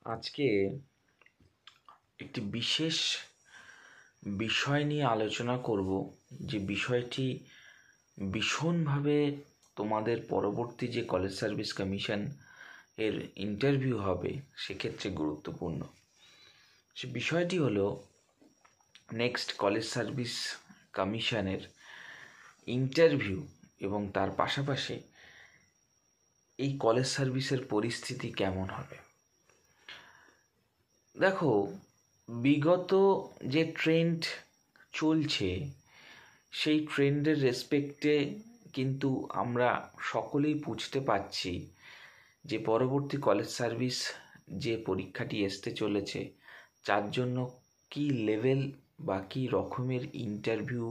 আজকে একটি বিশেষ বিষয় নিয়ে আলোচনা করব, যে বিষয়টি ভীষণভাবে তোমাদের পরবর্তী যে কলেজ সার্ভিস কমিশন এর ইন্টারভিউ হবে সেক্ষেত্রে গুরুত্বপূর্ণ। সে বিষয়টি হলো নেক্সট কলেজ সার্ভিস কমিশনের ইন্টারভিউ এবং তার পাশাপাশি এই কলেজ সার্ভিসের পরিস্থিতি কেমন হবে। দেখো, বিগত যে ট্রেন্ড চলছে সেই ট্রেন্ডের রেসপেক্টে কিন্তু আমরা সকলেই বুঝতে পারছি যে পরবর্তী কলেজ সার্ভিস যে পরীক্ষাটি আসতে চলেছে যার জন্য কী লেভেল বা কী রকমের ইন্টারভিউ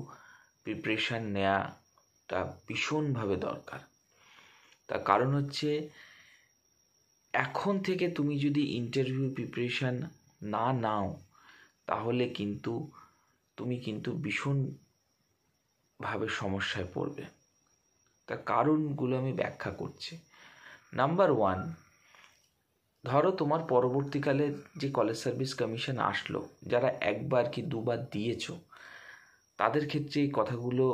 প্রিপারেশান নেওয়াটা ভীষণভাবে দরকার। তার কারণ হচ্ছে, এখন থেকে তুমি যদি ইন্টারভিউ প্রিপারেশান না নাও তাহলে তুমি ভীষণভাবে সমস্যায় পড়বে। তার কারণগুলো আমি ব্যাখ্যা করছি। নাম্বার 1, ধরো তোমার পরবর্তীকালে যে কলেজ সার্ভিস কমিশন আসলো, যারা একবার কি দুবার দিয়েছো তাদের ক্ষেত্রে এই কথাগুলো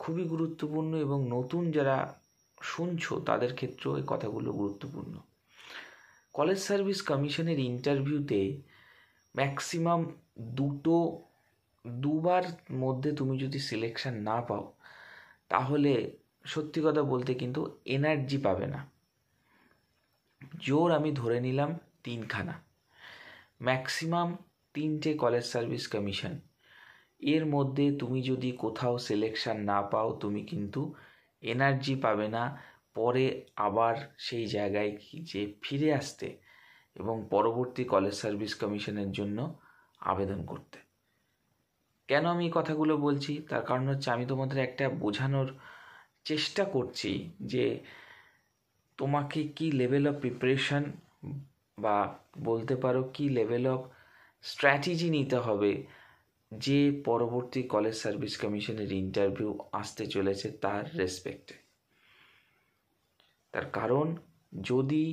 খুবই গুরুত্বপূর্ণ, এবং নতুন যারা শুনছো তাদের ক্ষেত্রেও এই কথাগুলো গুরুত্বপূর্ণ। কলেজ সার্ভিস কমিশনের ইন্টারভিউতে ম্যাক্সিমাম দুবার মধ্যে তুমি যদি সিলেকশন না পাও তাহলে সত্যি কথা বলতে কিন্তু এনার্জি পাবে না। জোর আমি ধরে নিলাম 3খানা, ম্যাক্সিমাম 3টে কলেজ সার্ভিস কমিশন, এর মধ্যে তুমি যদি কোথাও সিলেকশন না পাও তুমি কিন্তু এনার্জি পাবে না পরে আবার সেই জায়গায় যে ফিরে আসতে এবং পরবর্তী কলেজ সার্ভিস কমিশনের জন্য আবেদন করতে। কেন আমি এই কথাগুলো বলছি? তার কারণ হচ্ছে, আমি তোমাদের একটা বোঝানোর চেষ্টা করছি যে তোমাকে কি লেভেল অফ প্রিপারেশান বা বলতে পারো কি লেভেল অফ স্ট্র্যাটেজি নিতে হবে যে পরবর্তী কলেজ সার্ভিস কমিশনের ইন্টারভিউ আসতে চলেছে তার রেসপেক্টে। তার কারণ, যদি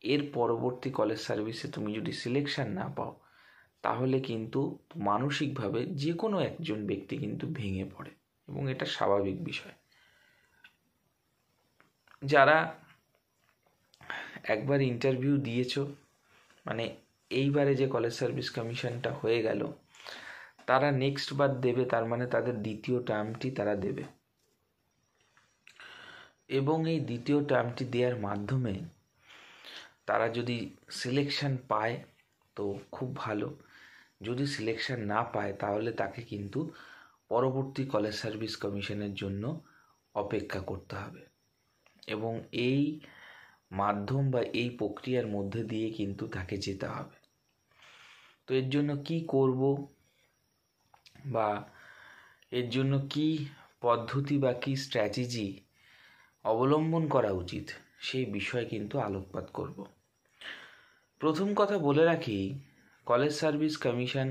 এর পরবর্তী কলেজ সার্ভিসে তুমি যদি সিলেকশন না পাও তাহলে কিন্তু মানসিকভাবে যে কোনো একজন ব্যক্তি কিন্তু ভেঙে পড়ে, এবং এটা স্বাভাবিক বিষয়। যারা একবার ইন্টারভিউ দিয়েছো, মানে এইবারে যে কলেজ সার্ভিস কমিশনটা হয়ে গেল, তারা নেক্সট বার দেবে, তার মানে তাদের দ্বিতীয় টার্মটি তারা দেবে, এবং এই দ্বিতীয় টার্মটি দেওয়ার মাধ্যমে তারা যদি সিলেকশন পায় তো খুব ভালো, যদি সিলেকশন না পায় তাহলে তাকে কিন্তু পরবর্তী কলেজ সার্ভিস কমিশনের জন্য অপেক্ষা করতে হবে, এবং এই মাধ্যম বা এই প্রক্রিয়ার মধ্যে দিয়ে কিন্তু তাকে যেতে হবে। তো এর জন্য কি করব বা এর জন্য কি পদ্ধতি বা কি স্ট্র্যাটেজি অবলম্বন করা উচিত সেই বিষয়ে কিন্তু আলোকপাত করব। প্রথম কথা বলে রাখি, কলেজ সার্ভিস কমিশন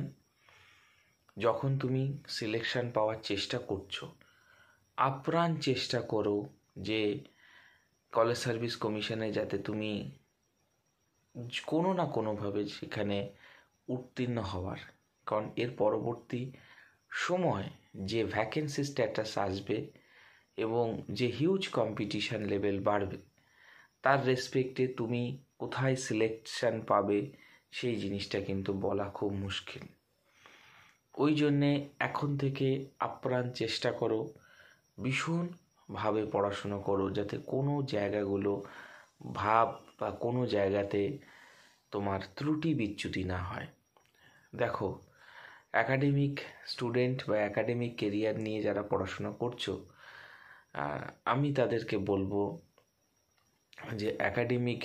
যখন তুমি সিলেকশন পাওয়ার চেষ্টা করছো, আপ্রাণ চেষ্টা করো যে কলেজ সার্ভিস কমিশনে যাতে তুমি কোনো না কোনোভাবে সেখানে উত্তীর্ণ হওয়ার। কারণ এর পরবর্তী সময় যে ভ্যাকেন্সি স্ট্যাটাস আসবে এবং যে হিউজ কম্পিটিশান লেভেল বাড়বে, তার রেসপেক্টে তুমি কোথায় সিলেকশন পাবে সেই জিনিসটা কিন্তু বলা খুব মুশকিল। ওই জন্যে এখন থেকে আপ্রাণ চেষ্টা করো, ভীষণভাবে পড়াশুনো করো, যাতে কোনো জায়গাগুলো বা কোনো জায়গাতে তোমার ত্রুটি বিচ্যুতি না হয়। দেখো, অ্যাকাডেমিক স্টুডেন্ট বা অ্যাকাডেমিক কেরিয়ার নিয়ে যারা পড়াশোনা করছো, আমি তাদেরকে বলবো যে অ্যাকাডেমিক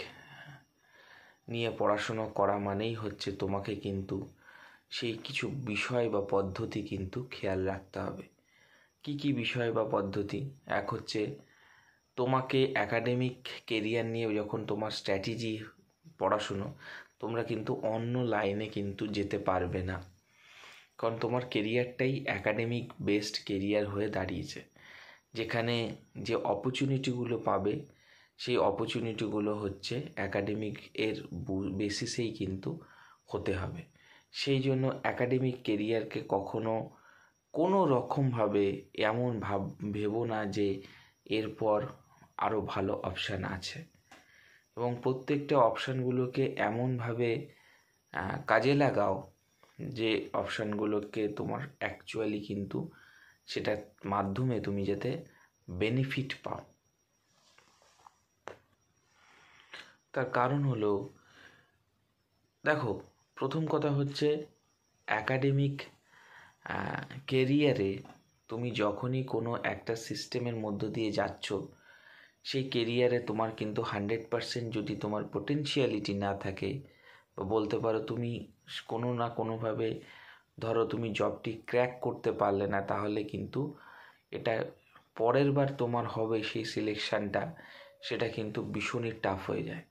নিয়ে পড়াশুনো করা মানেই হচ্ছে তোমাকে কিন্তু সেই কিছু বিষয় বা পদ্ধতি কিন্তু খেয়াল রাখতে হবে। কি কি বিষয় বা পদ্ধতি? এক হচ্ছে, তোমাকে অ্যাকাডেমিক কেরিয়ার নিয়ে যখন তোমার স্ট্র্যাটেজি পড়াশুনো, তোমরা কিন্তু অন্য লাইনে কিন্তু যেতে পারবে না, কারণ তোমার কেরিয়ারটাই অ্যাকাডেমিক বেসড কেরিয়ার হয়ে দাঁড়িয়েছে, যেখানে যে অপরচুনিটিগুলো পাবে সেই অপরচুনিটিগুলো হচ্ছে একাডেমিক এর বেসিসেই কিন্তু হতে হবে। সেই জন্য একাডেমিক কেরিয়ারকে কখনো কোনো রকমভাবে এমন ভেবো না যে এরপর আরও ভালো অপশান আছে, এবং প্রত্যেকটা অপশানগুলোকে এমনভাবে কাজে লাগাও যে অপশানগুলোকে তোমার অ্যাকচুয়ালি কিন্তু সেটার মাধ্যমে তুমি যাতে বেনিফিট পাও। তার কারণ হলো, দেখো, প্রথম কথা হচ্ছে অ্যাকাডেমিক কেরিয়ারে তুমি যখনই কোনো একটা সিস্টেমের মধ্য দিয়ে যাচ্ছ, সেই কেরিয়ারে তোমার কিন্তু 100% যদি তোমার পোটেনশিয়ালিটি না থাকে, বা বলতে পারো তুমি কোনো না কোনোভাবে ধরো তুমি জবটি ক্র্যাক করতে পারলে না, তাহলে কিন্তু এটা পরের বার তোমার হবে সেই সিলেকশানটা, সেটা কিন্তু ভীষণই টাফ হয়ে যায়।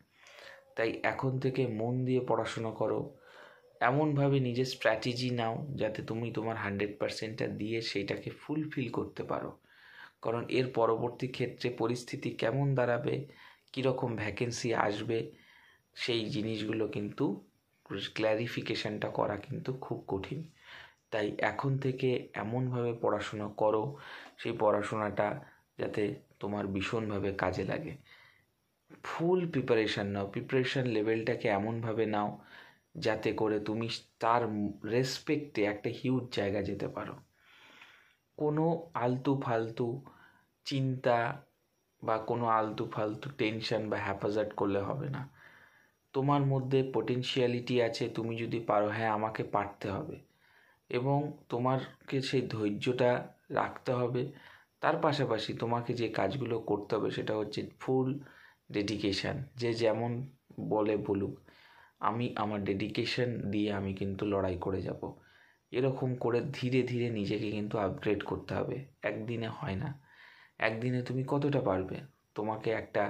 তাই এখন থেকে মন দিয়ে পড়াশোনা করো, এমনভাবে নিজের স্ট্র্যাটেজি নাও যাতে তুমি তোমার 100%টা দিয়ে সেইটাকে ফুলফিল করতে পারো। কারণ এর পরবর্তী ক্ষেত্রে পরিস্থিতি কেমন দাঁড়াবে, কীরকম ভ্যাকেন্সি আসবে, সেই জিনিসগুলো কিন্তু ক্ল্যারিফিকেশানটা করা কিন্তু খুব কঠিন। তাই এখন থেকে এমনভাবে পড়াশোনা করো, সেই পড়াশোনাটা যাতে তোমার ভীষণভাবে কাজে লাগে। ফুল প্রিপারেশান নাও, প্রিপারেশান লেভেলটাকে এমনভাবে নাও যাতে করে তুমি তার রেসপেক্টে একটা হিউজ জায়গা যেতে পারো। কোনো আলতু ফালতু চিন্তা বা কোনো আলতু ফালতু টেনশন বা হ্যাপাজার্ড করলে হবে না। তোমার মধ্যে পোটেনশিয়ালিটি আছে, তুমি যদি পারো, হ্যাঁ আমাকে পারতে হবে, এবং তোমাকে সেই ধৈর্যটা রাখতে হবে। তার পাশাপাশি তোমাকে যে কাজগুলো করতে হবে সেটা হচ্ছে ফুল ডেডিকেশান। যে যেমন বলুক, আমি আমার ডেডিকেশান দিয়ে আমি কিন্তু লড়াই করে যাব। এরকম করে ধীরে ধীরে নিজেকে কিন্তু আপগ্রেড করতে হবে। একদিনে হয় না। একদিনে তুমি কতটা পারবে? তোমাকে একটা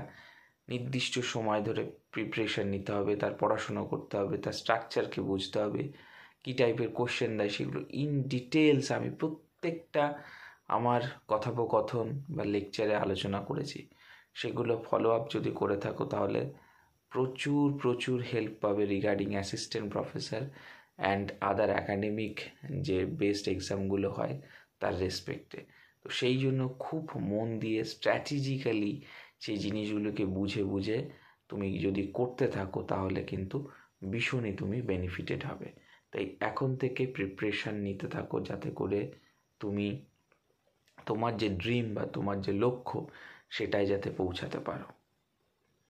নির্দিষ্ট সময় ধরে প্রিপারেশান নিতে হবে, তার পড়াশুনো করতে হবে, তার স্ট্রাকচারকে বুঝতে হবে, কী টাইপের কোশ্চেন দেয় সেগুলো ইন ডিটেলস আমি প্রত্যেকটা আমার কথোপকথন বা লেকচারে আলোচনা করেছি। সেগুলো ফলো আপ যদি করে থাকো তাহলে প্রচুর প্রচুর হেল্প পাবে regarding assistant professor and other academic যে বেস্ট এক্সামগুলো হয় তার রেসপেক্টে। তো সেই জন্য খুব মন দিয়ে স্ট্র্যাটেজিক্যালি সেই জিনিসগুলোকে বুঝে বুঝে তুমি যদি করতে থাকো তাহলে কিন্তু ভীষণই তুমি বেনিফিটেড হবে। তাই এখন থেকে প্রিপারেশান নিতে থাকো যাতে করে তুমি তোমার যে ড্রিম বা তোমার যে লক্ষ্য সেটাই যাতে পৌঁছাতে পারো।